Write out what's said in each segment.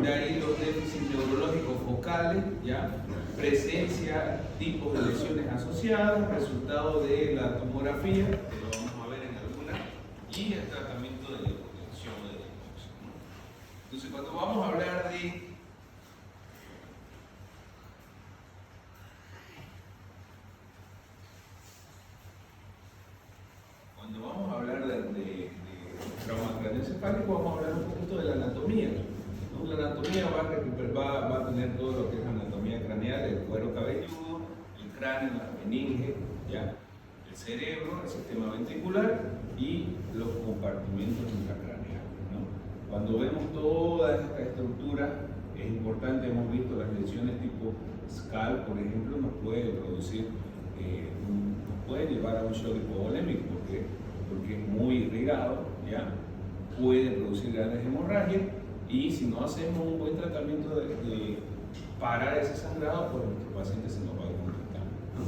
De ahí los déficits neurológicos focales, ¿ya? Presencia, tipos de lesiones asociadas, resultado de la tomografía, que lo vamos a ver en alguna, y el tratamiento de la hipotensión o de la hipoxia, ¿no? Entonces, cuando vamos a hablar de trauma craneoencefálico, vamos a hablar un poquito de la anatomía, ¿no? La anatomía va a tener todo lo que es anatomía craneal, el cuero cabelludo, el cráneo, la meninge, ¿ya? El cerebro, el sistema ventricular y los compartimentos intracraneales, ¿no? Cuando vemos toda esta estructura, es importante, hemos visto las lesiones tipo SCAL, por ejemplo, nos puede producir, nos puede llevar a un shock hipovolémico, porque es muy irrigado, ¿ya? Puede producir grandes hemorragias, y si no hacemos un buen tratamiento de parar ese sangrado, pues nuestro paciente se nos va a complicar, ¿no?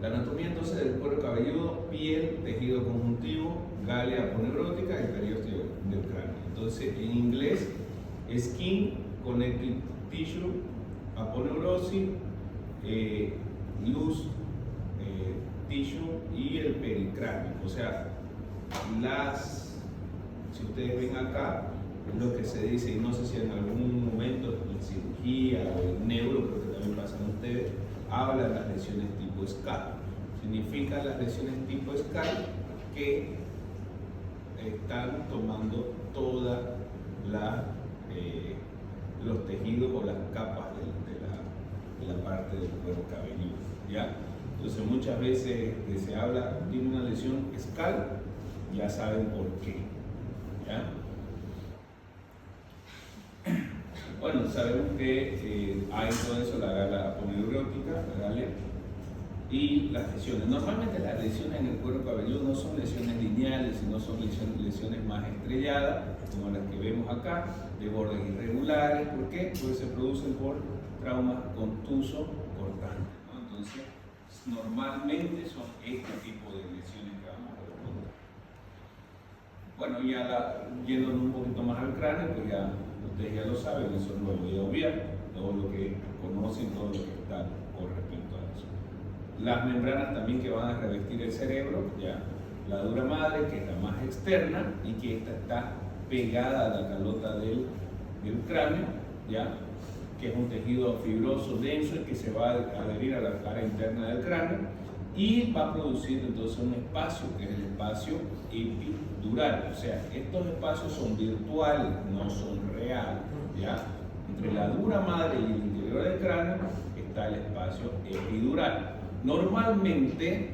La anatomía entonces del cuero cabelludo: piel, tejido conjuntivo, galia aponeurótica y periósteo del cráneo. Entonces, en inglés, skin, connective tissue, aponeurosis, loose tissue y el pericráneo. O sea, si ustedes ven acá, lo que se dice, y no sé si en algún momento en cirugía o en neuro, creo que también pasan ustedes, habla de las lesiones tipo SCAL. Significa las lesiones tipo SCAL que están tomando todas los tejidos o las capas de la parte del cuero cabelludo, ¿ya? Entonces, muchas veces que se habla, tiene una lesión SCAL, ya saben por qué, ¿ya? Bueno, sabemos que hay todo eso, la gala aponeurótica, la galia, y las lesiones. Normalmente las lesiones en el cuero cabelludo no son lesiones lineales, sino son lesiones más estrelladas, como las que vemos acá, de bordes irregulares. ¿Por qué? Porque se producen por traumas contusos cortantes, ¿no? Entonces, normalmente son este tipo de lesiones que vamos a ver. Bueno, ya yéndonos un poquito más al cráneo, pues ya ustedes ya lo saben, eso no lo voy a obviar, todo lo que conocen, todo lo que está con respecto a eso. Las membranas también que van a revestir el cerebro, ya la dura madre, que es la más externa y que esta está pegada a la calota del cráneo, ya, que es un tejido fibroso denso que se va a adherir a la cara interna del cráneo y va a producir entonces un espacio que es el espacio epidural. O sea, estos espacios son virtuales, no son reales, ¿ya? Entre la dura madre y el interior del cráneo está el espacio epidural. Normalmente,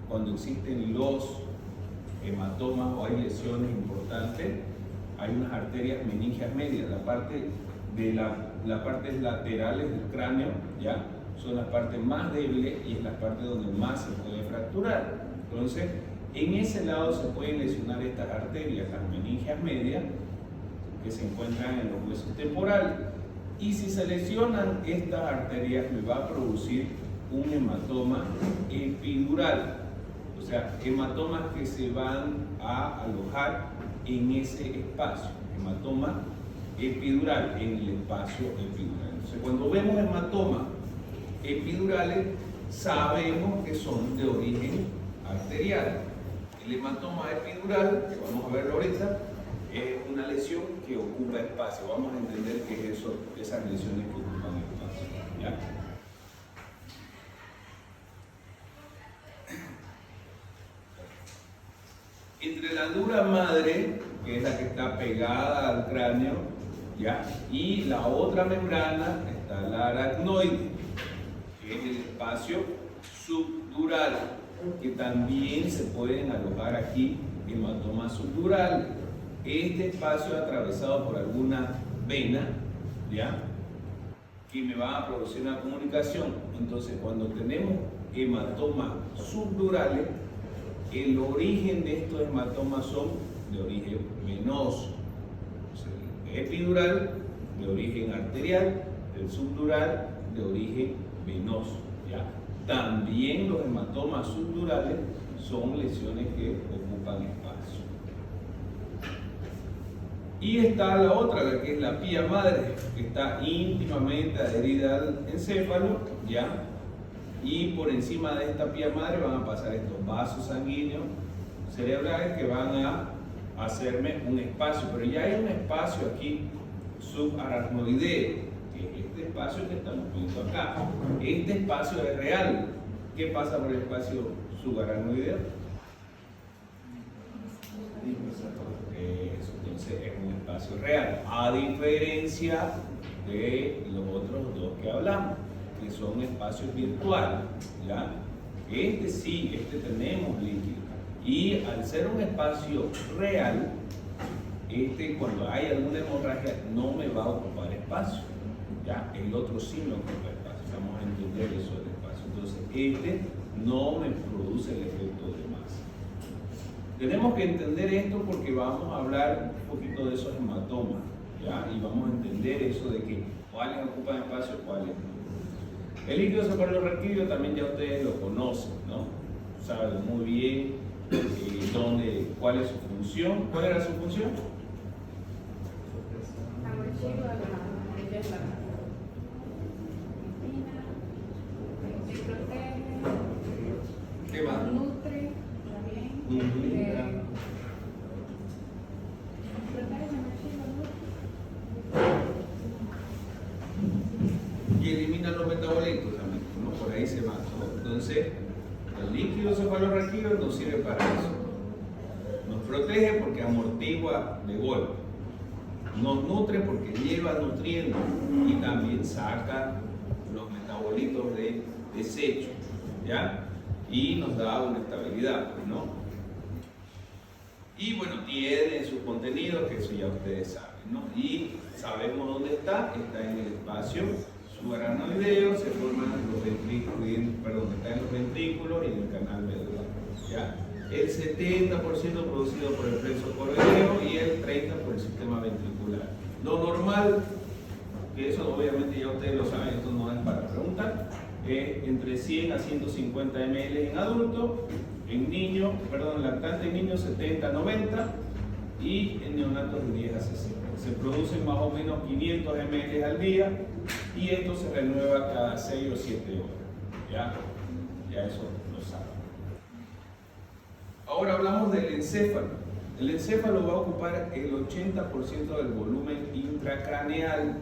cuando existen los hematomas o hay lesiones importantes, hay unas arterias meningias medias, las partes laterales del cráneo, ¿ya? Son las partes más débiles y es la parte donde más se puede fracturar. Entonces, en ese lado se pueden lesionar estas arterias, las meningias medias, que se encuentran en los huesos temporales. Y si se lesionan estas arterias, me va a producir un hematoma epidural. O sea, hematomas que se van a alojar en ese espacio. Hematoma epidural, en el espacio epidural. Entonces, cuando vemos hematomas epidurales, sabemos que son de origen arterial. El hematoma epidural, que vamos a verlo ahorita, es una lesión que ocupa espacio. Vamos a entender qué es eso, esas lesiones que ocupan espacio, ¿ya? Entre la dura madre, que es la que está pegada al cráneo, ¿ya? Y la otra membrana está la aracnoide, que es el espacio subdural, que también se pueden alojar aquí hematomas subdurales. Este espacio es atravesado por alguna vena, ¿ya? Que me va a producir una comunicación. Entonces, cuando tenemos hematomas subdurales, el origen de estos hematomas son de origen venoso. O sea, el epidural de origen arterial, el subdural de origen venoso, ¿ya? También los hematomas subdurales son lesiones que ocupan espacio. Y está la otra, que es la pía madre, que está íntimamente adherida al encéfalo, ¿ya? Y por encima de esta pía madre van a pasar estos vasos sanguíneos cerebrales que van a hacerme un espacio, pero ya hay un espacio aquí subaracnoideo, que es este espacio que estamos viendo acá. Este espacio es real. ¿Qué pasa por el espacio subaracnoideo? Eso, entonces es un espacio real, a diferencia de los otros dos que hablamos, que son espacios virtuales, ¿ya? Este sí, este tenemos líquido. Y al ser un espacio real, cuando hay alguna hemorragia no me va a ocupar espacio, ¿ya? El otro sí me ocupa espacio, vamos a entender eso del espacio. Entonces no me produce el efecto de masa. Tenemos que entender esto porque vamos a hablar un poquito de esos hematomas, ¿ya? Y vamos a entender eso de que cuáles ocupan espacio, cuáles no. El líquido cefalorraquídeo también ya ustedes lo conocen, ¿no? Saben muy bien cuál es su función. ¿Cuál era su función? ¿Qué más? Nutre también. Y elimina los metabolitos también, ¿no? Por ahí se va todo. Entonces, el líquido cefalorraquídeo nos sirve para eso. Nos protege porque amortigua de golpe. Nos nutre porque lleva nutrientes y también saca los metabolitos de desecho, ¿ya? Y nos da una estabilidad, ¿no? Y bueno, tiene sus contenidos, que eso ya ustedes saben, ¿no? Y sabemos dónde está en el espacio subaracnoideo, se forman los ventrículos, está en los ventrículos y en el canal medular, ¿ya? El 70% producido por el plexo coroideo y el 30% por el sistema ventricular. Lo normal, que eso obviamente ya ustedes lo saben, esto no es para preguntar, es entre 100 a 150 ml en adultos, en niños, lactantes en niños 70 a 90 y en neonatos de 10 a 60. Se producen más o menos 500 ml al día y esto se renueva cada 6 o 7 horas. Ya eso lo saben. Ahora hablamos del encéfalo. El encéfalo va a ocupar el 80% del volumen intracraneal,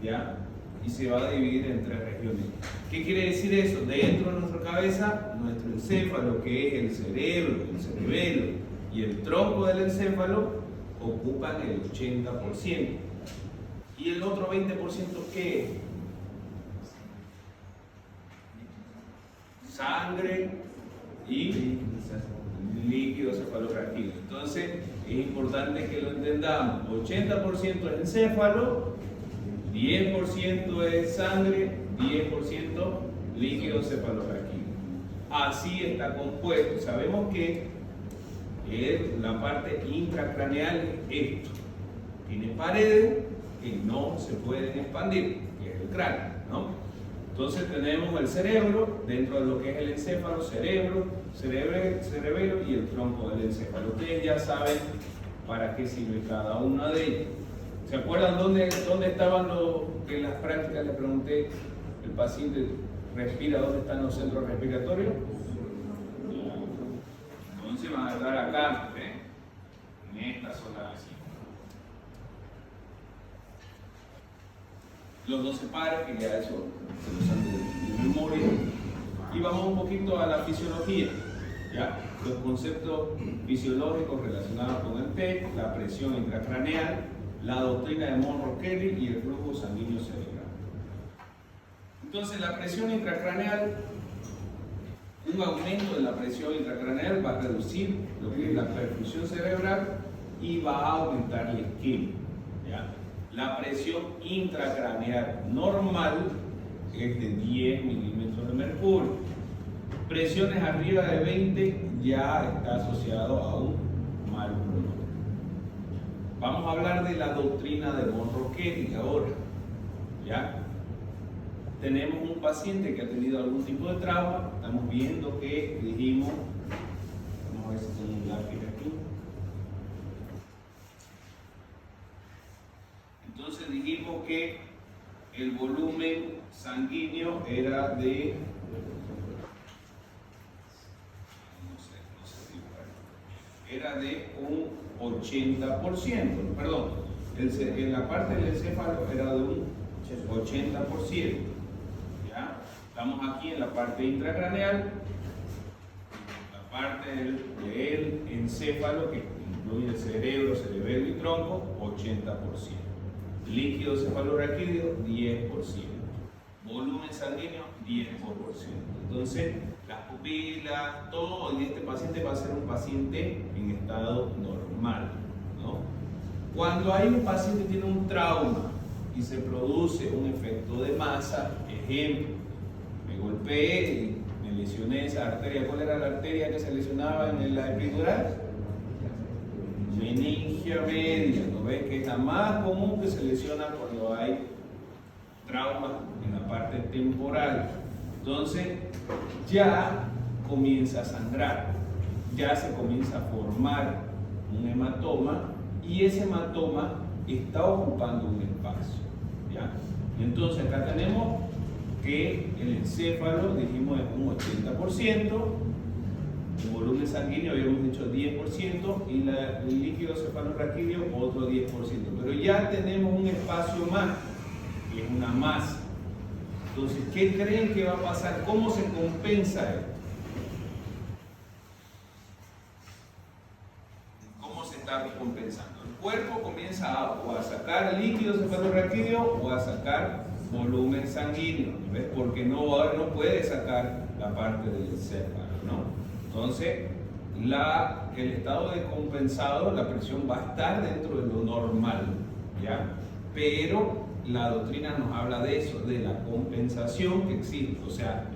¿ya? Y se va a dividir en 3 regiones. ¿Qué quiere decir eso? Dentro de nuestra cabeza, nuestro encéfalo, que es el cerebro, el cerebelo y el tronco del encéfalo, ocupan el 80%. ¿Y el otro 20% qué es? Sangre y líquido cefalorraquídeo. Entonces, es importante que lo entendamos. 80% es encéfalo, 10% es sangre, 10% líquido cefalorraquídeo. Así está compuesto. Sabemos que la parte intracraneal es esto. Tiene paredes que no se pueden expandir, que es el cráneo, ¿no? Entonces tenemos el cerebro, dentro de lo que es el encéfalo, cerebelo y el tronco del encéfalo. Ustedes ya saben para qué sirve cada una de ellas. ¿Se acuerdan dónde estaban que en las prácticas le pregunté, el paciente respira, dónde están los centros respiratorios? Entonces van a estar acá, en esta zona así. Los 12 pares, que ya eso se los han de memoria. Y vamos un poquito a la fisiología, ¿ya? Los conceptos fisiológicos relacionados con el PET, la presión intracraneal, la doctrina de Monro-Kelly y el flujo sanguíneo cerebral. Entonces, la presión intracraneal, un aumento de la presión intracraneal va a reducir lo que es la perfusión cerebral y va a aumentar el isquemia, ¿ya? La presión intracraneal normal es de 10 milímetros de mercurio. Presiones arriba de 20 ya está asociado a un mal pronóstico. Vamos a hablar de la doctrina de Monro-Kelly ahora, ¿ya? Tenemos un paciente que ha tenido algún tipo de trauma, estamos viendo que dijimos, vamos a ver si tengo un lápiz aquí. Entonces dijimos que el volumen sanguíneo era de, era de un 80%, perdón, en la parte del encéfalo era de un 80%. ¿Ya? Estamos aquí en la parte intracraneal, la parte del encéfalo que incluye el cerebro, cerebelo y tronco, 80%. Líquido cefalorraquídeo, 10%. Volumen sanguíneo, 10%. Entonces, las pupilas, todo en este paciente va a ser un paciente en estado normal, ¿no? Cuando hay un paciente que tiene un trauma y se produce un efecto de masa, ejemplo, me golpeé y me lesioné esa arteria. ¿Cuál era la arteria que se lesionaba en la epidural? Meningia media, ¿no ves? Que es la más común que se lesiona cuando hay trauma en la parte temporal. Entonces, ya comienza a sangrar, ya se comienza a formar un hematoma y ese hematoma está ocupando un espacio, ¿ya? Entonces, acá tenemos que el encéfalo, dijimos, es un 80%, el volumen sanguíneo habíamos dicho 10% y el líquido cefalorraquídeo otro 10%. Pero ya tenemos un espacio más, que es una masa. Entonces, ¿qué creen que va a pasar? ¿Cómo se compensa esto? ¿Cómo se está compensando? El cuerpo comienza o a sacar líquido cefalorraquídeo o a sacar volumen sanguíneo, ¿ves? Porque no puede sacar la parte del encéfalo, ¿no? Entonces, el estado descompensado, la presión va a estar dentro de lo normal, ¿ya? Pero la doctrina nos habla de eso, de la compensación que existe. O sea,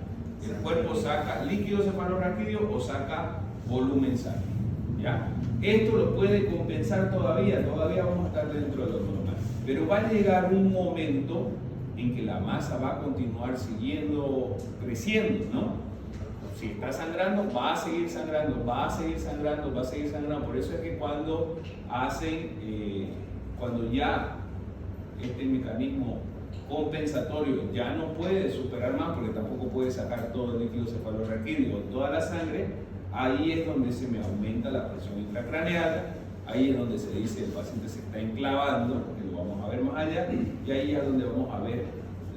el cuerpo saca líquido cefalorraquídeo o saca volumen sanguíneo, ¿ya? Esto lo puede compensar todavía vamos a estar dentro de lo normal. Pero va a llegar un momento en que la masa va a continuar creciendo, ¿no? Si está sangrando, va a seguir sangrando, va a seguir sangrando, va a seguir sangrando. Por eso es que cuando cuando ya este mecanismo compensatorio ya no puede superar más, porque tampoco puede sacar todo el líquido cefalorraquídeo, toda la sangre, ahí es donde se me aumenta la presión intracraneal, ahí es donde se dice el paciente se está enclavando, que lo vamos a ver más allá, y ahí es donde vamos a ver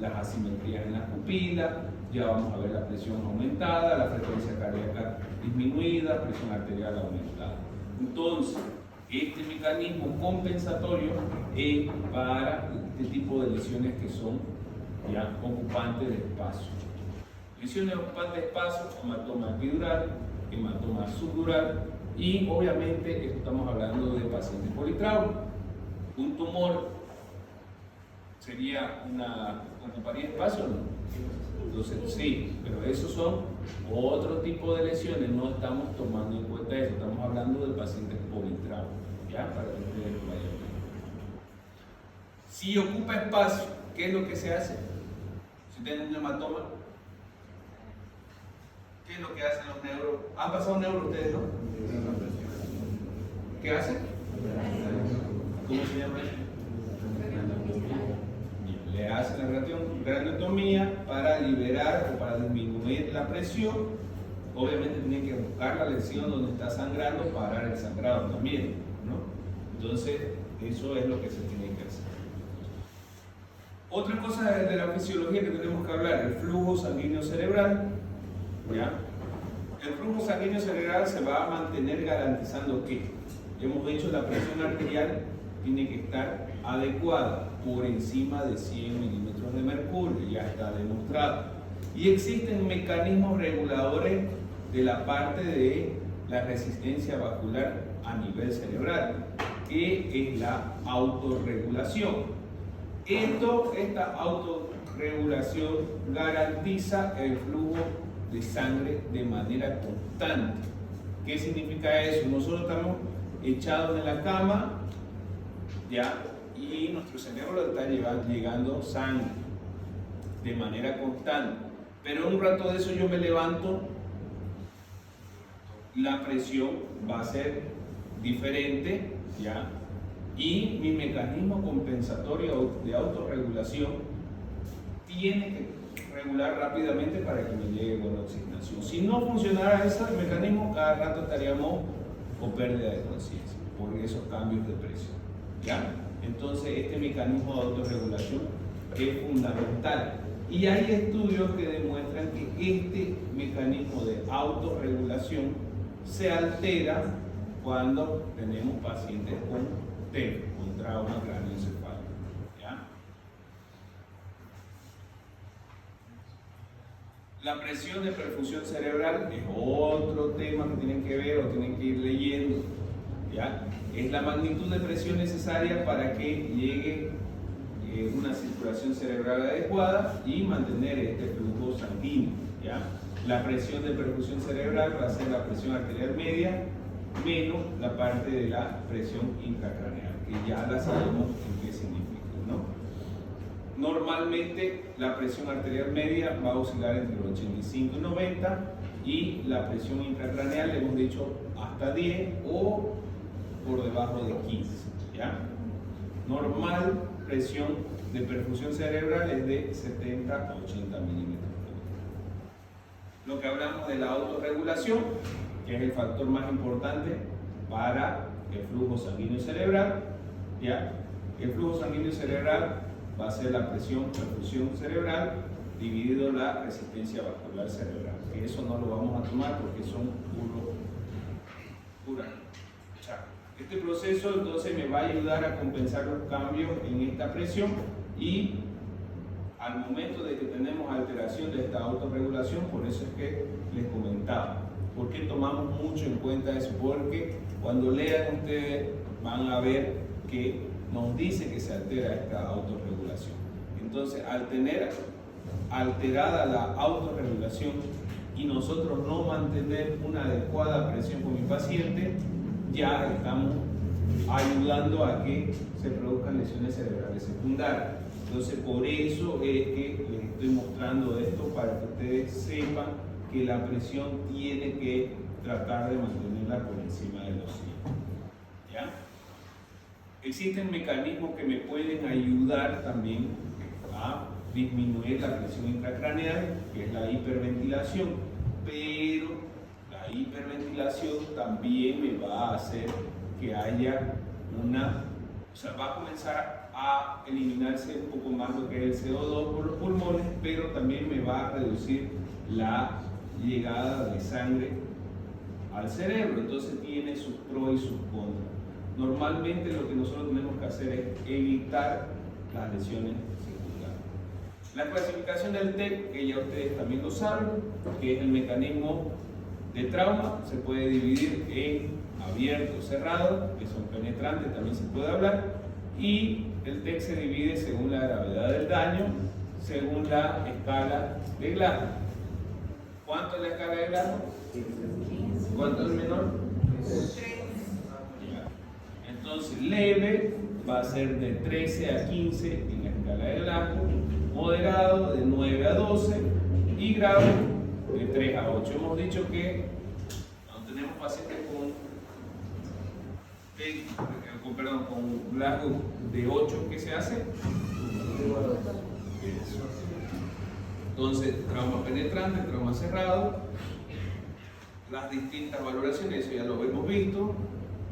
las asimetrías en las pupilas, ya vamos a ver la presión aumentada, la frecuencia cardíaca disminuida, presión arterial aumentada. Entonces, este mecanismo compensatorio es para este tipo de lesiones que son ya ocupantes de espacio. Lesiones ocupantes de espacio, hematoma epidural, hematoma subdural y obviamente estamos hablando de pacientes politrauma. Un tumor ocuparía espacio o no? Entonces sí, pero esos son otro tipo de lesiones, no estamos tomando en cuenta eso, estamos hablando de pacientes politrauma, ¿ya? Para que ustedes lo vayan viendo. Si ocupa espacio, ¿qué es lo que se hace? Si tienen un hematoma, ¿qué es lo que hacen los neuros? ¿Han pasado neuro ustedes, no? ¿Qué hacen? ¿Cómo se llama eso? Le hacen la craniotomía para liberar o para disminuir la presión. Obviamente tienen que buscar la lesión donde está sangrando, parar el sangrado también, ¿no? Entonces, eso es lo que se tiene que hacer. Otra cosa de la fisiología que tenemos que hablar, el flujo sanguíneo cerebral, ¿ya? El flujo sanguíneo cerebral se va a mantener garantizando que, hemos dicho, la presión arterial tiene que estar adecuada, por encima de 100 milímetros de mercurio, ya está demostrado. Y existen mecanismos reguladores de la parte de la resistencia vascular a nivel cerebral, que es la autorregulación. Esta autorregulación garantiza el flujo de sangre de manera constante. ¿Qué significa eso? Nosotros estamos echados en la cama, ¿ya? Y nuestro cerebro está llegando sangre de manera constante. Pero en un rato de eso yo me levanto, la presión va a ser diferente, ¿ya? y mi mecanismo compensatorio de autorregulación tiene que regular rápidamente para que me llegue buena oxigenación. Si no funcionara ese mecanismo, cada rato estaríamos con pérdida de conciencia por esos cambios de presión, ¿ya? Entonces este mecanismo de autorregulación es fundamental y hay estudios que demuestran que este mecanismo de autorregulación se altera cuando tenemos pacientes con TEC, con trauma cráneoencefálico, ¿ya? La presión de perfusión cerebral es otro tema que tienen que ver o tienen que ir leyendo, ¿ya? Es la magnitud de presión necesaria para que llegue una circulación cerebral adecuada y mantener este flujo sanguíneo, ¿ya? La presión de perfusión cerebral va a ser la presión arterial media menos la parte de la presión intracraneal, que ya la sabemos en qué significa, ¿no? Normalmente la presión arterial media va a oscilar entre los 85 y 90 y la presión intracraneal le hemos dicho hasta 10 o por debajo de 15, ¿ya? Normal presión de perfusión cerebral es de 70 a 80 milímetros. Lo que hablamos de la autorregulación, que es el factor más importante para el flujo sanguíneo cerebral, ¿ya? El flujo sanguíneo cerebral va a ser la perfusión cerebral dividido la resistencia vascular cerebral, que eso no lo vamos a tomar porque son pura. Este proceso entonces me va a ayudar a compensar los cambios en esta presión y al momento de que tenemos alteración de esta autorregulación, por eso es que les comentaba. ¿Por qué tomamos mucho en cuenta eso? Porque cuando lean ustedes van a ver que nos dice que se altera esta autorregulación. Entonces, al tener alterada la autorregulación y nosotros no mantener una adecuada presión con mi paciente, ya estamos ayudando a que se produzcan lesiones cerebrales secundarias. Entonces, por eso es que les estoy mostrando esto, para que ustedes sepan que la presión tiene que tratar de mantenerla por encima de los 100. ¿Ya? Existen mecanismos que me pueden ayudar también a disminuir la presión intracraneal, que es la hiperventilación, pero la hiperventilación también me va a hacer que haya va a comenzar a eliminarse un poco más lo que es el CO2 por los pulmones, pero también me va a reducir la llegada de sangre al cerebro. Entonces tiene sus pros y sus contras. Normalmente lo que nosotros tenemos que hacer es evitar las lesiones secundarias. La clasificación del TEC, que ya ustedes también lo saben, que es el mecanismo de trauma, se puede dividir en abierto, cerrado, que son penetrantes, también se puede hablar, y el TEC se divide según la gravedad del daño, según la escala de Glasgow. ¿Cuánto es la escala de Glasgow? ¿Cuánto es el menor? 3. Entonces, leve va a ser de 13 a 15 en la escala de Glasgow, moderado de 9 a 12 y grave de 3 a 8. Hemos dicho que cuando tenemos pacientes con Glasgow de 8, ¿qué se hace? Entonces, trauma penetrante, trauma cerrado, las distintas valoraciones, eso ya lo hemos visto,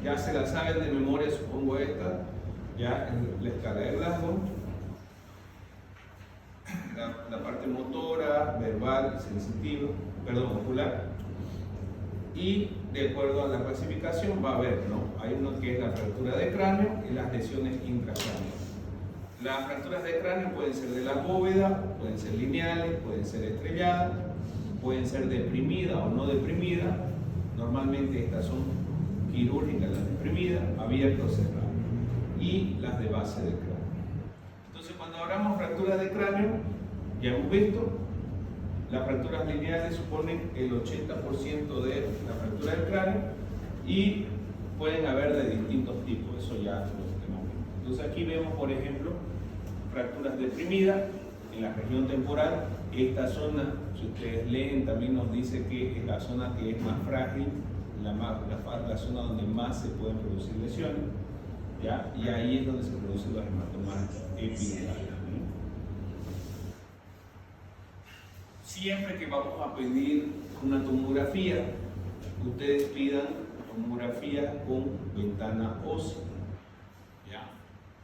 ya se la saben de memoria, supongo esta, ya en la escala de Glasgow, la parte motora, verbal, sensitiva, ocular, y de acuerdo a la clasificación va a haber, ¿no? Hay uno que es la fractura de cráneo y las lesiones intracraneales. Las fracturas de cráneo pueden ser de la bóveda, pueden ser lineales, pueden ser estrelladas, pueden ser deprimidas o no deprimidas. Normalmente estas son quirúrgicas, las deprimidas, abiertas o cerradas, y las de base del cráneo. Entonces, cuando hablamos de fracturas de cráneo, ya hemos visto, las fracturas lineales suponen el 80% de la fractura del cráneo y pueden haber de distintos tipos, eso ya lo tenemos visto. Entonces aquí vemos, por ejemplo, fracturas deprimidas en la región temporal. Esta zona, si ustedes leen, también nos dice que es la zona que es más frágil, la zona donde más se pueden producir lesiones, ¿ya? Y ahí es donde se producen los hematomas epidurales. Siempre que vamos a pedir una tomografía, ustedes pidan tomografía con ventana ósea. ¿Ya?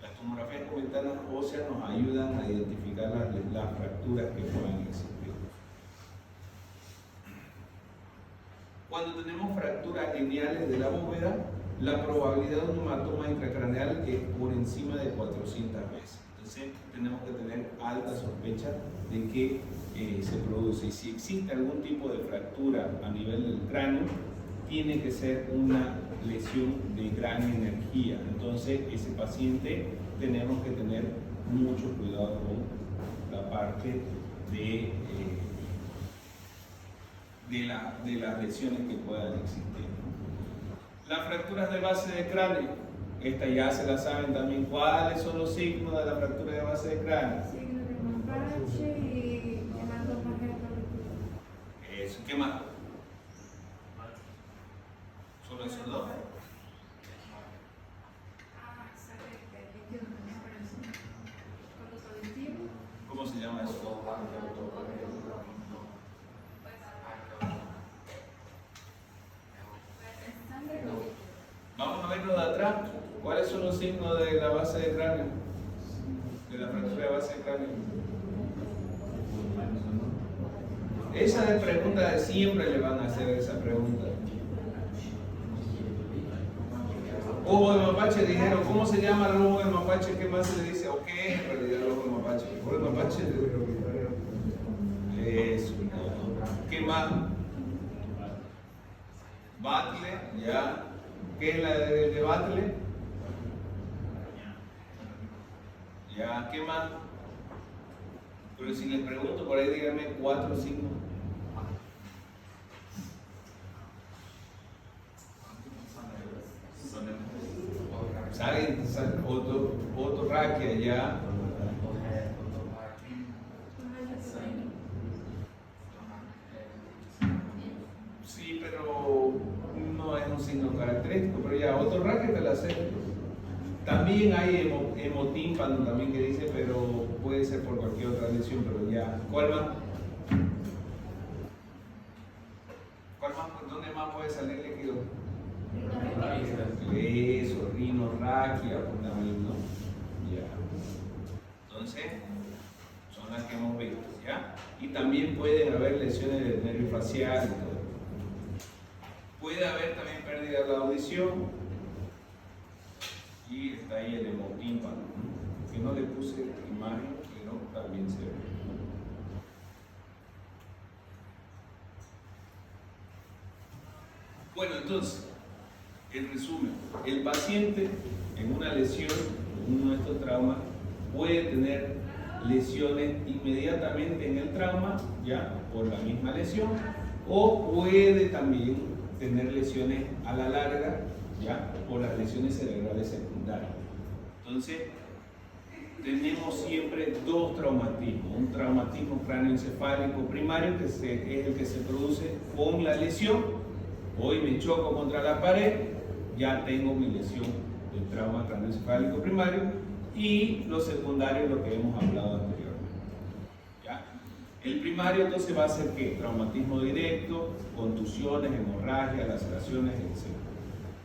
Las tomografías con ventanas óseas nos ayudan a identificar las fracturas que puedan existir. Cuando tenemos fracturas lineales de la bóveda, la probabilidad de un hematoma intracraneal es por encima de 400 veces. Entonces tenemos que tener alta sospecha de que se produce. Y si existe algún tipo de fractura a nivel del cráneo, tiene que ser una lesión de gran energía. Entonces ese paciente tenemos que tener mucho cuidado con la parte de las lesiones que puedan existir. Las fracturas de base de cráneo, esta ya se la saben también. ¿Cuáles son los signos de la fractura de base de cráneo? Signo de mapache y hematoma retroauricular. Eso, ¿qué más? ¿Solo esos dos? ¿Cómo se llama eso? Vamos a verlo de atrás. ¿Cuáles son los signos de la base de cráneo? De la fractura de base de cráneo. Esa es pregunta de siempre, le van a hacer esa pregunta. Ojo de mapache, dijeron, ¿cómo se llama el ojo de mapache? ¿Qué más se le dice? ¿O qué es en realidad el ojo de mapache? El ojo de mapache. Eso. ¿Qué más? Batle, ya. ¿Qué es la de Batle? Ya, ¿qué más? Pero si les pregunto por ahí, díganme 4 signos. ¿Saben? Otorraquia, ya. Sí, pero no es un signo característico, pero ya, otorraquia te la sé. También hay hemotímpano también que dice, pero puede ser por cualquier otra lesión, pero ya. ¿Cuál más? ¿Cuál más? ¿Dónde más puede salir líquido? Eso, rinorraquia, también, ¿no? Ya. Entonces, son las que hemos visto, ¿ya? Y también pueden haber lesiones del nervio facial y todo. Puede haber también pérdida de la audición. Y está ahí el hemotímpano, que no le puse imagen, pero también se ve. Bueno, entonces, en resumen, el paciente en una lesión, en uno de estos traumas, puede tener lesiones inmediatamente en el trauma, ya, por la misma lesión, o puede también tener lesiones a la larga, ya, por las lesiones cerebrales secundarias. Entonces, tenemos siempre dos traumatismos: un traumatismo cráneoencefálico primario, que es el que se produce con la lesión. Hoy me choco contra la pared, ya tengo mi lesión del trauma cráneoencefálico primario, y los secundarios, lo que hemos hablado anteriormente. ¿Ya? El primario entonces va a ser ¿qué? Traumatismo directo, contusiones, hemorragias, laceraciones, etc.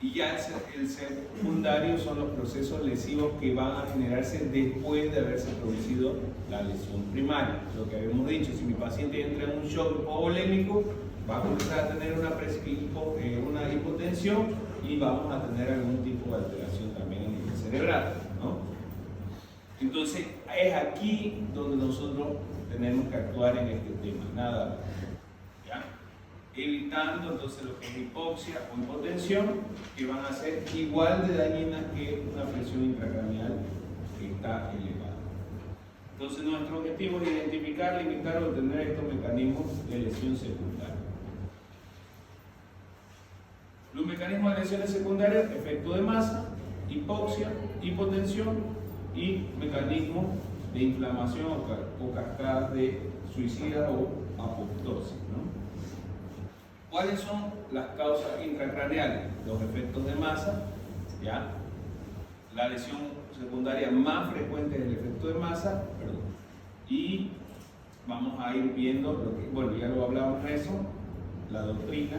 Y ya el secundario son los procesos lesivos que van a generarse después de haberse producido la lesión primaria. Lo que habíamos dicho, si mi paciente entra en un shock hipovolémico, va a comenzar a tener una hipotensión y vamos a tener algún tipo de alteración también a nivel cerebral, ¿no? Entonces, es aquí donde nosotros tenemos que actuar en este tema, nada más. ¿Ya? Evitando entonces lo que es hipoxia o hipotensión, que van a ser igual de dañinas que una presión intracraneal que está elevada. Entonces nuestro objetivo es identificar, limitar o detener estos mecanismos de lesión secundaria. Los mecanismos de lesiones secundarias: efecto de masa, hipoxia, hipotensión y mecanismos de inflamación o cascadas de suicida o apoptosis, ¿no? ¿Cuáles son las causas intracraneales? Los efectos de masa, ¿ya? La lesión secundaria más frecuente es el efecto de masa, perdón, y vamos a ir viendo, lo que, bueno, ya lo hablamos de eso, la doctrina.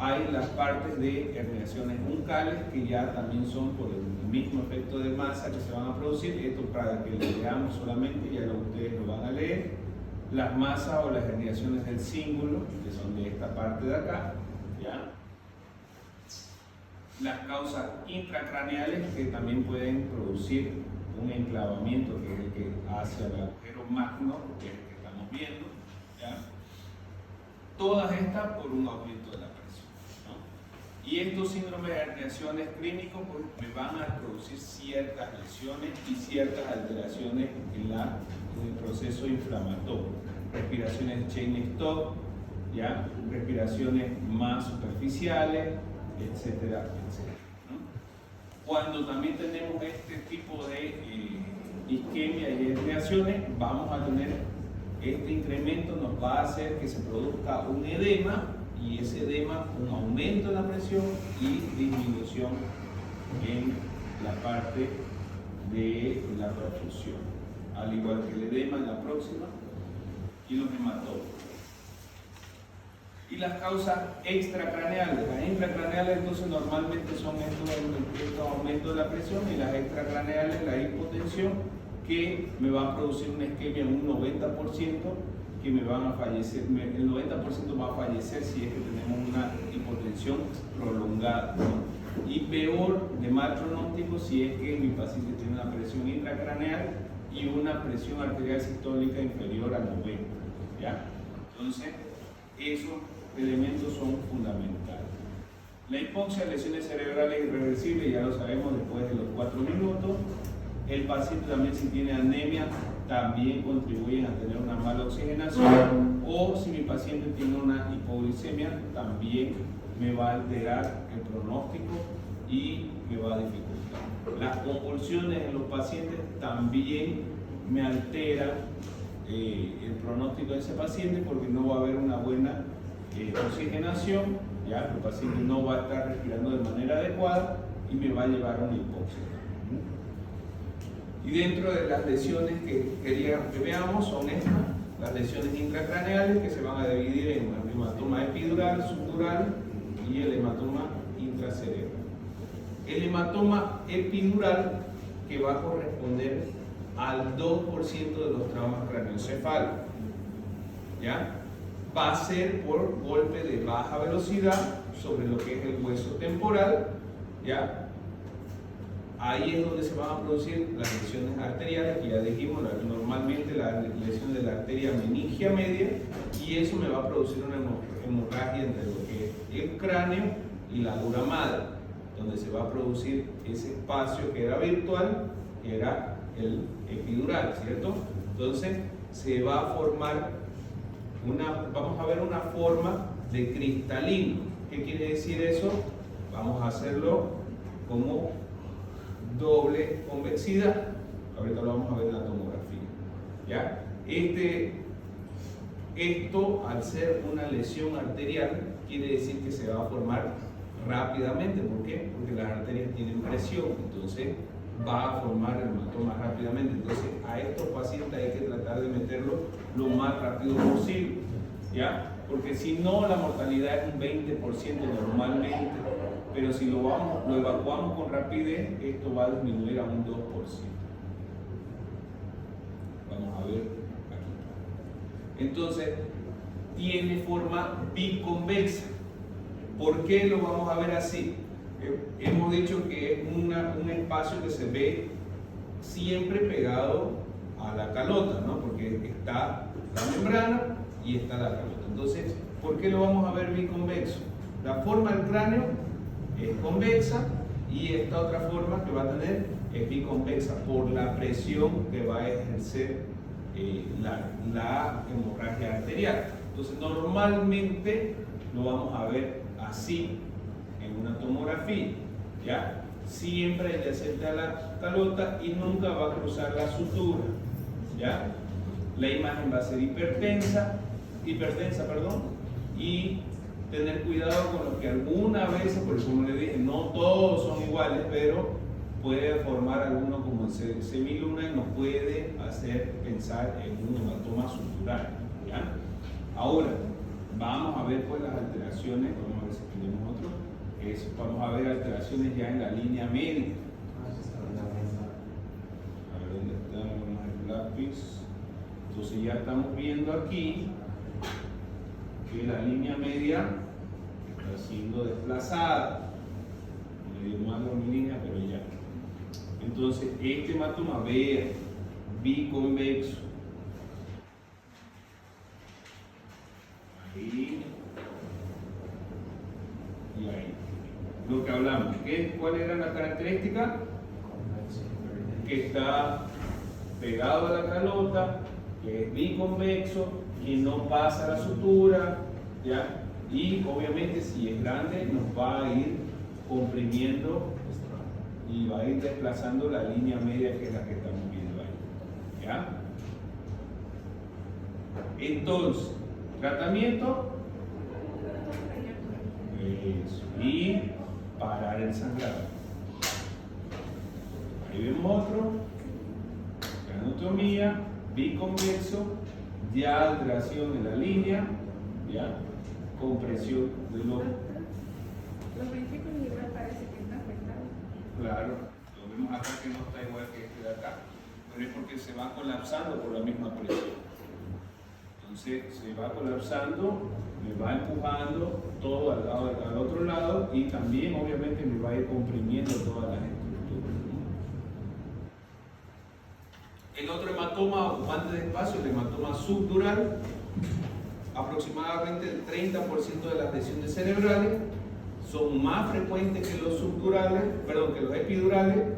Hay las partes de herniaciones buncales que ya también son por el mismo efecto de masa que se van a producir. Esto para que lo veamos solamente, ya ustedes lo van a leer. Las masas o las herniaciones del cíngulo, que son de esta parte de acá, ¿ya? Las causas intracraneales que también pueden producir un enclavamiento, que es el que hace el agujero magno, que es el que estamos viendo, ¿ya? Todas estas por un aumento de la presión, ¿no? Y estos síndromes de herniaciones clínicos pues, me van a producir ciertas lesiones y ciertas alteraciones en el proceso inflamatorio. Respiraciones chain stop, ¿ya? Respiraciones más superficiales, etcétera, etcétera, ¿no? Cuando también tenemos este tipo de isquemia y herniaciones, vamos a tener este incremento, nos va a hacer que se produzca un edema, y ese edema, un aumento en la presión y disminución en la parte de la perfusión, al igual que el edema en la próxima y los hematomas. Y las causas extracraneales. Las intracraneales entonces normalmente son estos aumentos de la presión, y las extracraneales, la hipotensión, que me va a producir una isquemia en un 90%, que me van a fallecer, el 90% va a fallecer si es que tenemos una hipotensión prolongada, ¿no? Y peor, de mal pronóstico, si es que mi paciente tiene una presión intracraneal y una presión arterial sistólica inferior a 90, ¿ya? Entonces, esos elementos son fundamentales. La hipoxia, lesiones cerebrales irreversibles, ya lo sabemos después de los 4 minutos. El paciente también, si tiene anemia, también contribuyen a tener una mala oxigenación, o si mi paciente tiene una hipoglicemia, también me va a alterar el pronóstico y me va a dificultar. Las convulsiones en los pacientes también me alteran el pronóstico de ese paciente, porque no va a haber una buena oxigenación, ya el paciente no va a estar respirando de manera adecuada y me va a llevar a una hipoxia. Y dentro de las lesiones que quería que veamos son estas, las lesiones intracraneales, que se van a dividir en el hematoma epidural, subdural y el hematoma intracerebral. El hematoma epidural, que va a corresponder al 2% de los traumas craneoencefálicos, ¿ya? Va a ser por golpe de baja velocidad sobre lo que es el hueso temporal, ¿ya? Ahí es donde se van a producir las lesiones arteriales, que ya dijimos, normalmente la lesión de la arteria meningia media, y eso me va a producir una hemorragia entre lo que es el cráneo y la dura madre, donde se va a producir ese espacio que era virtual, que era el epidural, ¿cierto? Entonces se va a formar vamos a ver una forma de cristalino. ¿Qué quiere decir eso? Vamos a hacerlo como doble convexidad. Ahorita lo vamos a ver en la tomografía, ¿ya? Esto, al ser una lesión arterial, quiere decir que se va a formar rápidamente. ¿Por qué? Porque las arterias tienen presión, entonces va a formar el hematoma rápidamente. Entonces, a estos pacientes hay que tratar de meterlo lo más rápido posible, ¿ya? Porque si no, la mortalidad es un 20% normalmente, pero si lo evacuamos con rapidez, esto va a disminuir a un 2%. Vamos a ver aquí. Entonces, tiene forma biconvexa. ¿Por qué lo vamos a ver así? Hemos dicho que es un espacio que se ve siempre pegado a la calota, ¿no? Porque está la membrana y está la calota. Entonces, ¿por qué lo vamos a ver biconvexo? La forma del cráneo es convexa, y esta otra forma que va a tener es biconvexa por la presión que va a ejercer la hemorragia arterial. Entonces, normalmente lo vamos a ver así en una tomografía, ¿ya? Siempre adyacente a la calota y nunca va a cruzar la sutura, ¿ya? La imagen va a ser hipertensa, y tener cuidado con lo que alguna vez, por eso como le dije, no todos son iguales, pero puede formar alguno como en semiluna y nos puede hacer pensar en un hematoma subdural, ¿ya? Ahora, vamos a ver pues las alteraciones, vamos a ver si tenemos otro, vamos a ver alteraciones ya en la línea media. A ver dónde está el lápiz. Entonces ya estamos viendo aquí que la línea media está siendo desplazada. Medio malo mi línea, pero ya. Entonces, este hematoma biconvexo. Ahí. Y ahí. Lo que hablamos. ¿Cuál era la característica? Que está pegado a la calota, que es biconvexo, que no pasa la sutura, ¿ya? Y obviamente si es grande nos va a ir comprimiendo y va a ir desplazando la línea media, que es la que estamos viendo ahí, ¿ya? Entonces, tratamiento y parar el sangrado. Ahí vemos otro, craniostomía, biconvexo, ya alteración en la línea, ya, compresión de los... Los ventrículos igual parece que está afectado. Claro, lo vemos acá que no está igual que este de acá, pero es porque se va colapsando por la misma presión. Entonces se va colapsando, me va empujando todo al otro lado y también obviamente me va a ir comprimiendo todas las estructuras. El otro hematoma ocupante de espacio, el hematoma subdural, aproximadamente el 30% de las lesiones cerebrales son más frecuentes que los subdurales, perdón, que los epidurales,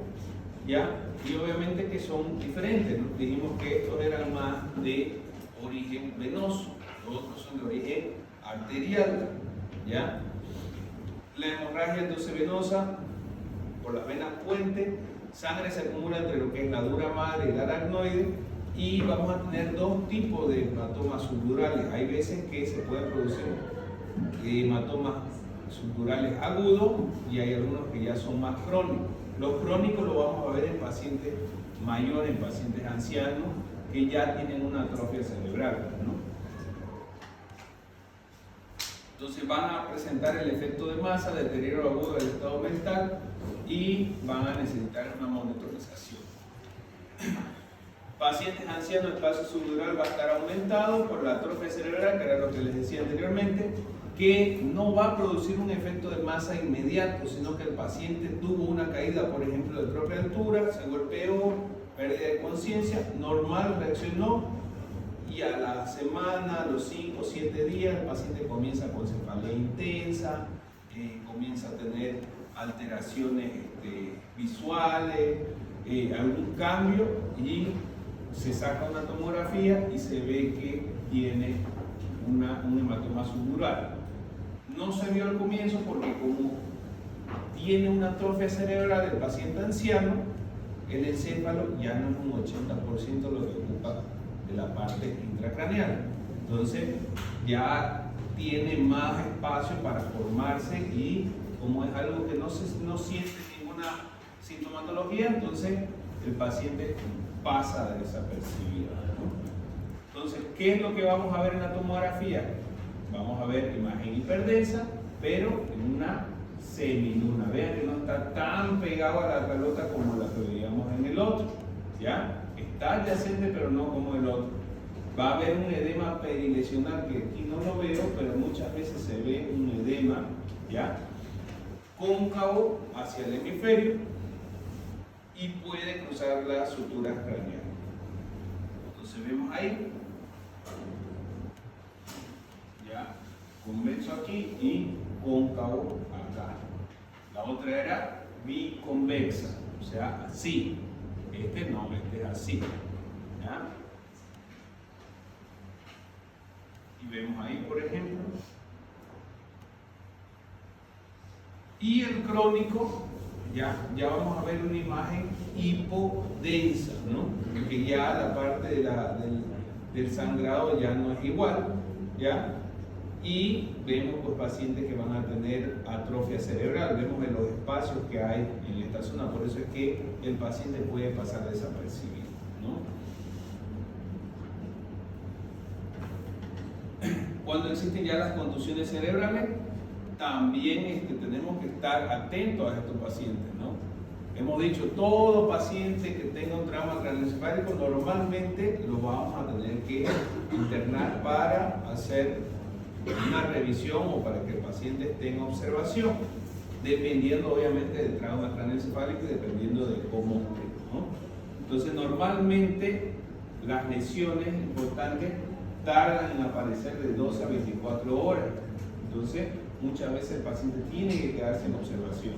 ¿ya? Y obviamente que son diferentes, ¿no? Dijimos que estos eran más de origen venoso, los otros son de origen arterial, ¿ya? La hemorragia entonces venosa por las venas puente, sangre se acumula entre lo que es la dura madre y el aracnoide, y vamos a tener dos tipos de hematomas subdurales. Hay veces que se pueden producir hematomas subdurales agudos y hay algunos que ya son más crónicos. Los crónicos lo vamos a ver en pacientes mayores, en pacientes ancianos que ya tienen una atrofia cerebral, ¿no? Entonces van a presentar el efecto de masa, deterioro agudo del estado mental y van a necesitar una monitorización. Pacientes ancianos, el espacio subdural va a estar aumentado por la atrofia cerebral, que era lo que les decía anteriormente, que no va a producir un efecto de masa inmediato, sino que el paciente tuvo una caída, por ejemplo, de propia altura, se golpeó, pérdida de conciencia, normal, reaccionó, y a la semana, a los 5 o 7 días, el paciente comienza con cefalea intensa, comienza a tener alteraciones visuales, algún cambio, y se saca una tomografía y se ve que tiene un hematoma subdural. No se vio al comienzo porque como tiene una atrofia cerebral el paciente anciano, el encéfalo ya no es un 80% lo que ocupa de la parte intracraneal. Entonces ya tiene más espacio para formarse y como es algo que no siente ninguna sintomatología, entonces el paciente pasa desapercibido, ¿no? Entonces, ¿qué es lo que vamos a ver en la tomografía? Vamos a ver imagen hiperdensa, pero en una semiluna. Vean que no está tan pegado a la calota como la que veíamos en el otro, ¿ya? Está adyacente, pero no como el otro. Va a haber un edema perilesional que aquí no lo veo, pero muchas veces se ve un edema, ¿ya? Cóncavo hacia el hemisferio y puede cruzar las suturas craneales. Entonces vemos ahí, ya, convexo aquí y cóncavo acá. La otra era biconvexa, o sea, así. Este no, este es así, ¿ya? Y vemos ahí, por ejemplo. Y el crónico, ya vamos a ver una imagen hipodensa, ¿no? Porque ya la parte del sangrado ya no es igual, ¿ya? Y vemos pues, pacientes que van a tener atrofia cerebral, vemos en los espacios que hay en esta zona, por eso es que el paciente puede pasar desapercibido, ¿no? Cuando existen ya las contusiones cerebrales, también tenemos que estar atentos a estos pacientes, ¿no? Hemos dicho, todo paciente que tenga un trauma craneoencefálico normalmente lo vamos a tener que internar para hacer una revisión o para que el paciente esté en observación, dependiendo obviamente del trauma craneoencefálico y dependiendo de cómo esté, ¿no? Entonces normalmente las lesiones importantes tardan en aparecer de 12 a 24 horas, entonces muchas veces el paciente tiene que quedarse en observación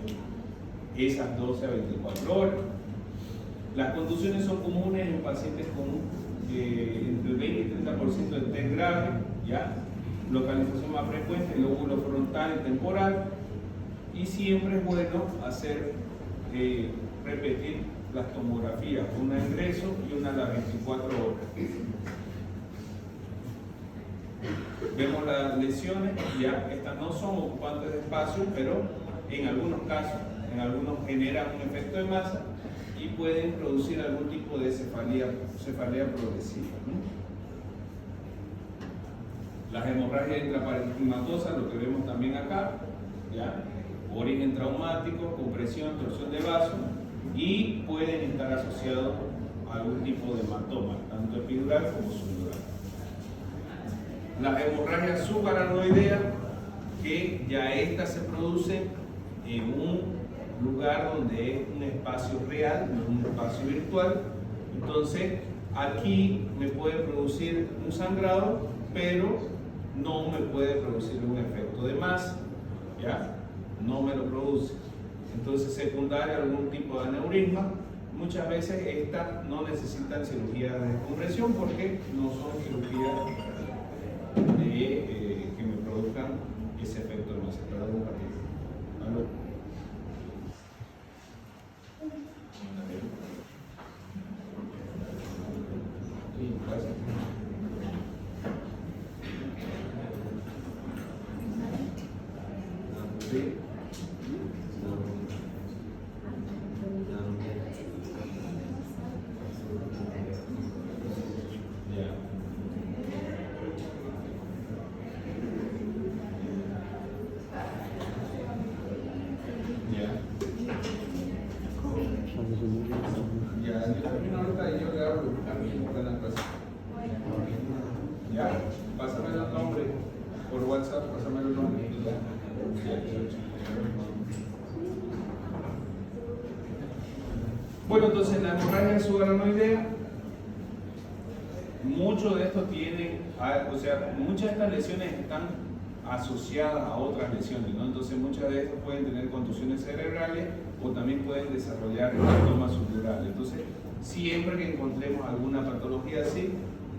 esas 12 a 24 horas. Las contusiones son comunes en pacientes con entre el 20 y 30% de TED grave, ¿ya? Localización más frecuente, lóbulo frontal y temporal, y siempre es bueno hacer repetir las tomografías, una a ingreso y una a las 24 horas. Vemos las lesiones, ya estas no son ocupantes de espacio, pero en algunos casos, en algunos generan un efecto de masa y pueden producir algún tipo de cefalea progresiva, ¿no? Las hemorragias intraparenquimatosas, lo que vemos también acá, ¿ya? Origen traumático, compresión, torsión de vaso, y pueden estar asociados a algún tipo de hematoma, tanto epidural como subdural. Las hemorragias subarachnoideas, que ya estas se producen en un lugar donde es un espacio real, no un espacio virtual. Entonces, aquí me puede producir un sangrado, pero no me puede producir un efecto de masa, ¿ya? No me lo produce. Entonces, secundaria algún tipo de aneurisma. Muchas veces estas no necesitan cirugía de descompresión porque no son cirugías que me produzcan ese efecto de masa. Perdón, ¿aló? Sí, gracias. Sí. Pásame el nombre por WhatsApp, pásame el nombre. Bueno, entonces la hemorragia subarachnoidea, muchos de estos tienen, muchas de estas lesiones están asociadas a otras lesiones, ¿no? Entonces muchas de estas pueden tener contusiones cerebrales o también pueden desarrollar hematomas subdurales. Entonces, siempre que encontremos alguna patología así,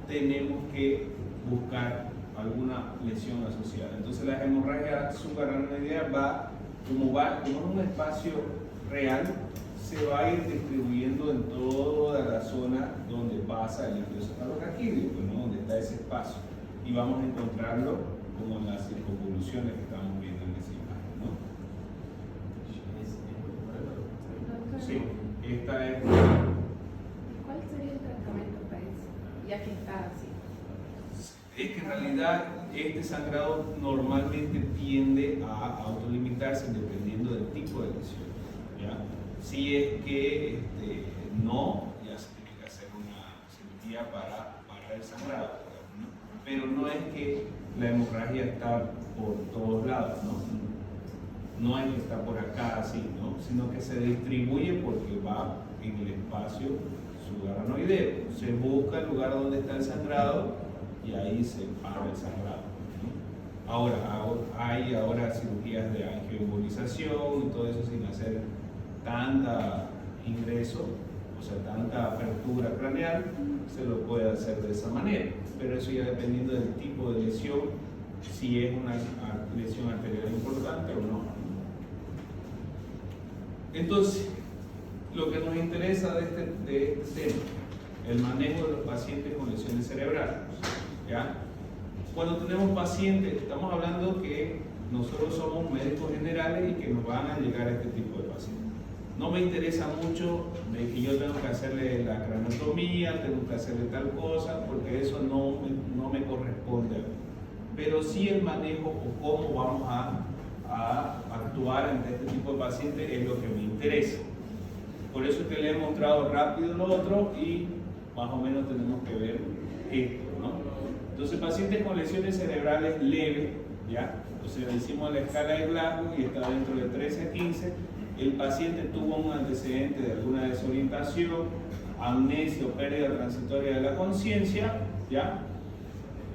tenemos que buscar alguna lesión asociada. Entonces la hemorragia subarachnoidea como es un espacio real, se va a ir distribuyendo en toda la zona donde pasa el líquido cefalorraquídeo, ¿no? Donde está ese espacio, y vamos a encontrarlo como en las circunvoluciones que estamos viendo en esa imagen, ¿no? Sí, esta es. ¿Cuál sería el tratamiento para eso? Ya que está así. Es que en realidad este sangrado normalmente tiende a autolimitarse dependiendo del tipo de lesión, ¿ya? Si es que no, ya se tiene que hacer una cirugía para parar el sangrado, ¿no? Pero no es que la hemorragia está por todos lados, ¿no? No es que está por acá así, ¿no? Sino que se distribuye porque va en el espacio subarachnoideo. Se busca el lugar donde está el sangrado y ahí se para el sangrado, ¿no? Ahora, hay cirugías de angioembolización y todo eso sin hacer tanta ingreso, o sea, tanta apertura craneal, se lo puede hacer de esa manera, pero eso ya dependiendo del tipo de lesión, si es una lesión arterial importante o no. Entonces, lo que nos interesa de este tema, el manejo de los pacientes con lesiones cerebrales, ¿ya? cuando tenemos pacientes, estamos hablando que nosotros somos médicos generales y que nos van a llegar a este tipo de pacientes. No me interesa mucho de que yo tengo que hacerle la craneotomía, tengo que hacerle tal cosa, porque eso no me corresponde a mí. Pero sí el manejo o cómo vamos a actuar ante este tipo de pacientes es lo que me interesa. Por eso es que le he mostrado rápido lo otro y más o menos tenemos que ver esto, ¿no? Entonces, pacientes con lesiones cerebrales leves, ¿ya? Entonces, le hicimos la escala de Glasgow y está dentro de 13 a 15. El paciente tuvo un antecedente de alguna desorientación, amnesia o pérdida transitoria de la conciencia, ¿ya?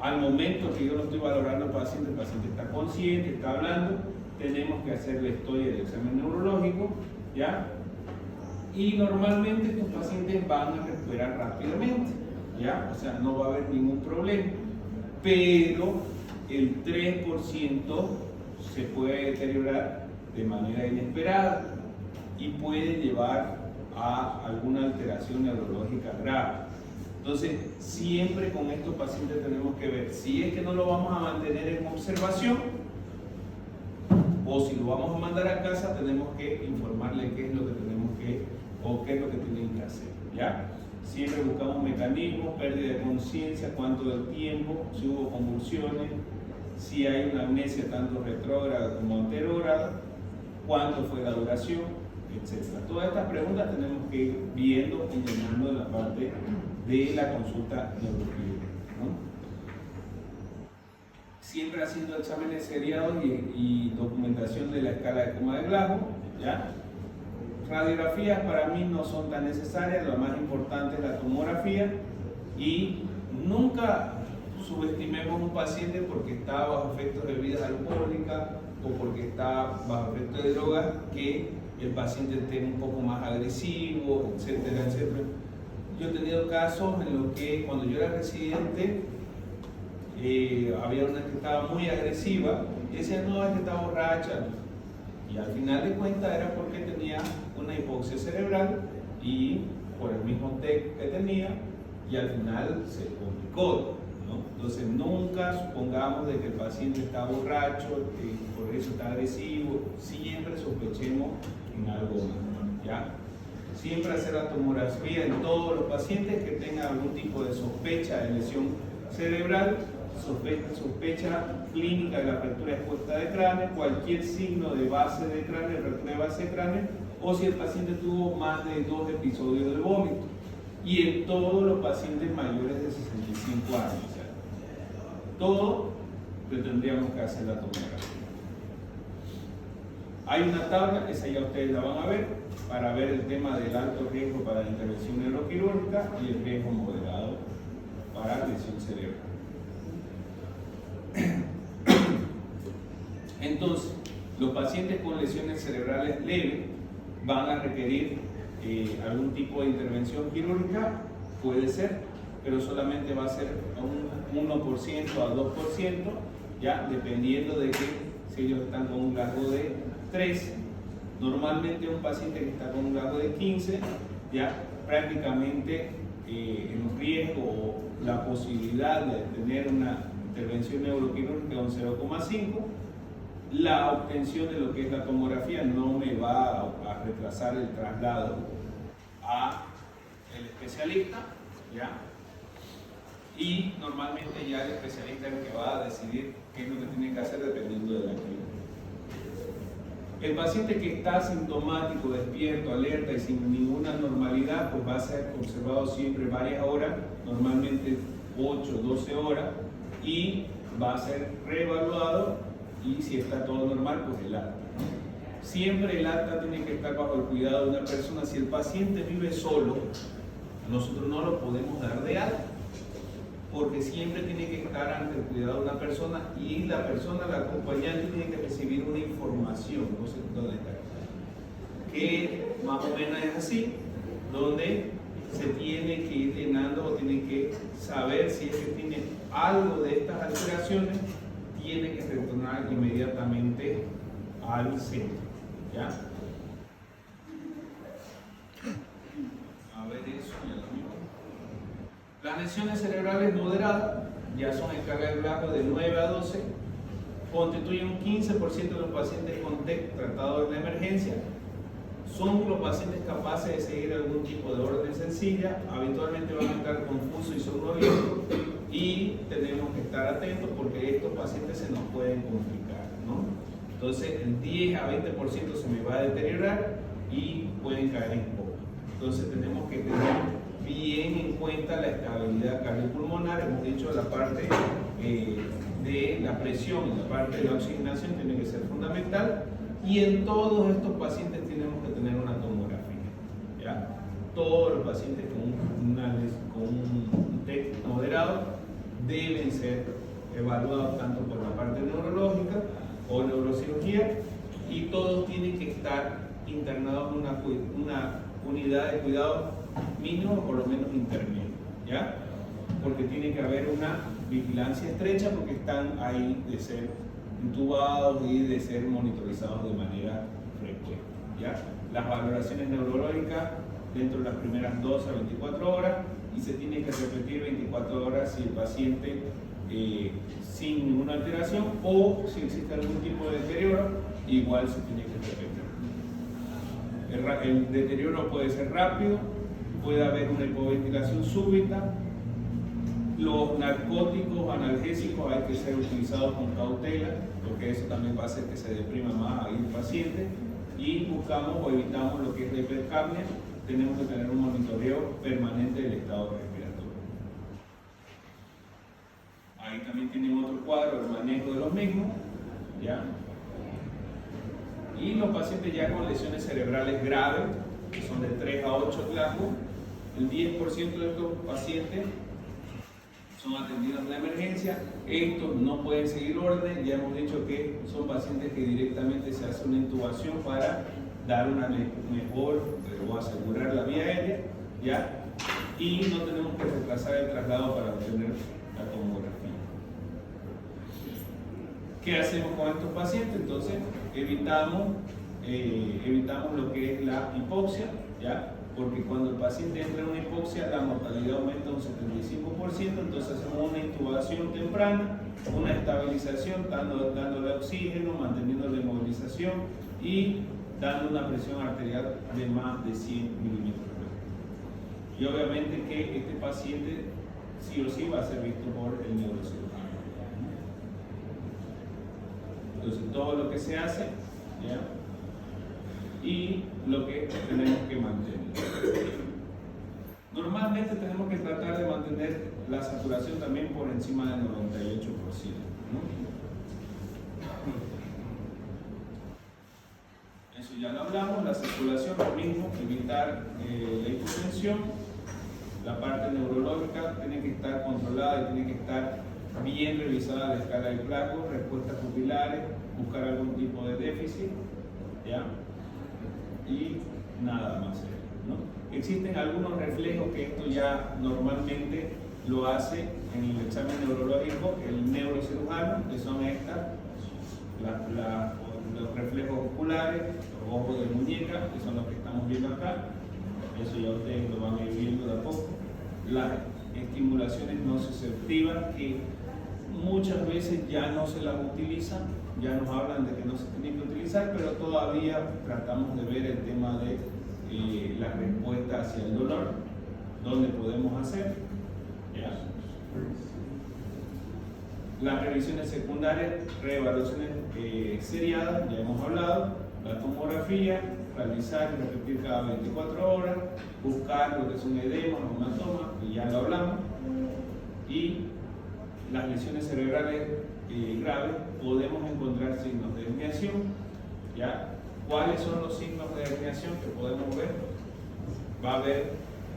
Al momento que yo lo estoy valorando al paciente, el paciente está consciente, está hablando, tenemos que hacer la historia del examen neurológico, ¿ya? Y normalmente estos pacientes van a recuperar rápidamente, ¿ya? O sea, no va a haber ningún problema, pero el 3% se puede deteriorar de manera inesperada y puede llevar a alguna alteración neurológica grave. Entonces, siempre con estos pacientes tenemos que ver si es que no lo vamos a mantener en observación o si lo vamos a mandar a casa, tenemos que informarle qué es lo que tenemos que o qué es lo que tienen que hacer, ¿ya? Siempre buscamos mecanismos, pérdida de conciencia, cuánto del tiempo, si hubo convulsiones, si hay una amnesia tanto retrógrada como anterógrada, cuánto fue la duración, etc. Todas estas preguntas tenemos que ir viendo y llenando en la parte de la consulta neuroclínica, ¿no? Siempre haciendo exámenes seriados y documentación de la escala de coma de Glasgow, ¿ya? Radiografías para mí no son tan necesarias, lo más importante es la tomografía y nunca subestimemos un paciente porque está bajo efectos de bebidas alcohólicas o porque está bajo efectos de drogas que el paciente esté un poco más agresivo, etcétera, etcétera. Yo he tenido casos en los que cuando yo era residente había una que estaba muy agresiva y decía, no, es que está borracha. Y al final de cuentas era porque tenía una hipoxia cerebral y por el mismo TEC que tenía y al final se complicó, ¿no? Entonces nunca supongamos de que el paciente está borracho, que por eso está agresivo, siempre sospechemos en algo más, ¿ya? Siempre hacer la tomografía en todos los pacientes que tengan algún tipo de sospecha de lesión cerebral, sospecha clínica de la fractura expuesta de cráneo, cualquier signo de base de cráneo, fractura de base de cráneo, o si el paciente tuvo más de 2 episodios de vómito, y en todos los pacientes mayores de 65 años. O sea, todo le tendríamos que hacer la tomografía. Hay una tabla, esa ya ustedes la van a ver, para ver el tema del alto riesgo para la intervención neuroquirúrgica y el riesgo moderado para lesión cerebral. Entonces, los pacientes con lesiones cerebrales leves van a requerir algún tipo de intervención quirúrgica, puede ser, pero solamente va a ser un 1% a 2%, ya dependiendo de que si ellos están con un Glasgow de 13, normalmente un paciente que está con un Glasgow de 15, ya prácticamente el riesgo o la posibilidad de tener una intervención neuroquirúrgica de un 0,5, la obtención de lo que es la tomografía no me va a retrasar el traslado a el especialista, ¿ya? Y normalmente ya el especialista es el que va a decidir qué es lo que tiene que hacer dependiendo de la clínica. El paciente que está asintomático, despierto, alerta y sin ninguna normalidad, pues va a ser observado siempre varias horas, normalmente 8 o 12 horas, y va a ser reevaluado y si está todo normal, pues el alta, ¿no? Siempre el alta tiene que estar bajo el cuidado de una persona. Si el paciente vive solo, nosotros no lo podemos dar de alta, porque siempre tiene que estar ante el cuidado de una persona y la persona, la acompañante, tiene que recibir una información, no sé dónde está, que más o menos es así, donde se tiene que ir llenando o tiene que saber si es que tiene algo de estas alteraciones, tiene que retornar inmediatamente al centro, ¿ya? A ver eso, ya lo mismo. Las lesiones cerebrales moderadas ya son escala de Glasgow de 9 a 12, constituyen un 15% de los pacientes con TEC tratados en la emergencia. Son los pacientes capaces de seguir algún tipo de orden sencilla, habitualmente van a estar confusos y somnolientos, y tenemos que estar atentos porque estos pacientes se nos pueden complicar, ¿no? Entonces el 10 a 20% se me va a deteriorar y pueden caer en coma. Entonces tenemos que tener bien en cuenta la estabilidad cardiopulmonar. Hemos dicho la parte de la presión y la parte de la oxigenación tiene que ser fundamental, y en todos estos pacientes tenemos que tener una tomografía, ¿ya? Todos los pacientes con un TEC moderado deben ser evaluados tanto por la parte neurológica o neurocirugía, y todos tienen que estar internados en una unidad de cuidado mínimo o por lo menos intermedio, ¿ya? Porque tiene que haber una vigilancia estrecha porque están ahí de ser intubados y de ser monitorizados de manera frecuente, ¿ya? Las valoraciones neurológicas dentro de las primeras 12 a 24 horas, y se tiene que repetir 24 horas si el paciente sin ninguna alteración, o si existe algún tipo de deterioro, igual se tiene que repetir. El deterioro puede ser rápido, puede haber una hipoventilación súbita. Los narcóticos analgésicos hay que ser utilizados con cautela, porque eso también va a hacer que se deprima más ahí el paciente, y buscamos o evitamos lo que es la hipercapnia. Tenemos que tener un monitoreo permanente del estado respiratorio. Ahí también tienen otro cuadro, el manejo de los mismos, ¿ya? Y los pacientes ya con lesiones cerebrales graves, que son de 3 a 8 Glasgow, el 10% de estos pacientes son atendidos en la emergencia. Estos no pueden seguir orden, ya hemos dicho que son pacientes que directamente se hace una intubación para dar una mejor o asegurar la vía aérea, ¿ya? Y no tenemos que retrasar el traslado para obtener la tomografía. ¿Qué hacemos con estos pacientes? Entonces evitamos lo que es la hipoxia, ¿ya? Porque cuando el paciente entra en una hipoxia, la mortalidad aumenta un 75%, entonces hacemos una intubación temprana, una estabilización, dándole oxígeno, manteniendo la inmovilización y dando una presión arterial de más de 100 milímetros. Y obviamente que este paciente sí o sí va a ser visto por el neurocirujano. Entonces todo lo que se hace, ¿ya? Y lo que tenemos que mantener. Normalmente tenemos que tratar de mantener la saturación también por encima del 98%, ¿no? Eso ya lo hablamos. La circulación, lo mismo, evitar la hipotensión. La parte neurológica tiene que estar controlada y tiene que estar bien revisada la escala de Glasgow, respuestas pupilares, buscar algún tipo de déficit, ¿ya? Y nada más, ¿no? Existen algunos reflejos que esto ya normalmente lo hace en el examen neurológico el neurocirujano, que son los reflejos oculares, los ojos de muñeca, que son los que estamos viendo acá. Eso ya ustedes lo van a ir viendo de a poco. Las estimulaciones nociceptivas, que muchas veces ya no se las utilizan, ya nos hablan de que no se tienen que utilizar, pero todavía tratamos de ver el tema de la respuesta hacia el dolor, dónde podemos hacer, ¿ya? Las revisiones secundarias, reevaluaciones seriadas, ya hemos hablado, la tomografía, realizar y repetir cada 24 horas, buscar lo que son edemas o hematomas, y ya lo hablamos, y las lesiones cerebrales graves, podemos encontrar signos de herniación, ¿ya? ¿Cuáles son los signos de herniación que podemos ver? Va a haber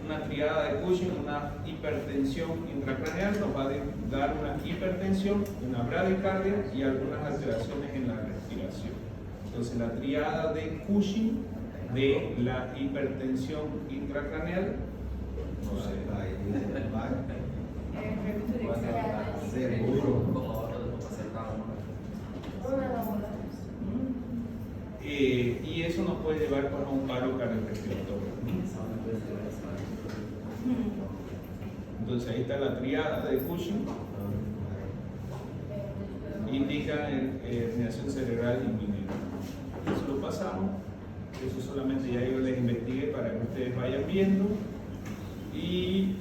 una triada de Cushing, una hipertensión intracraneal, nos va a dar una hipertensión, una bradicardia y algunas alteraciones en la respiración. Entonces la triada de Cushing de la hipertensión intracraneal, no sé, y eso nos puede llevar a un paro cardiorrespiratorio. Entonces ahí está la triada de Cushing, indica herniación cerebral inminente. Eso lo pasamos, eso solamente ya yo les investigué para que ustedes vayan viendo y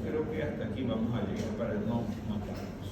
creo que hasta aquí vamos a llegar para no matarnos.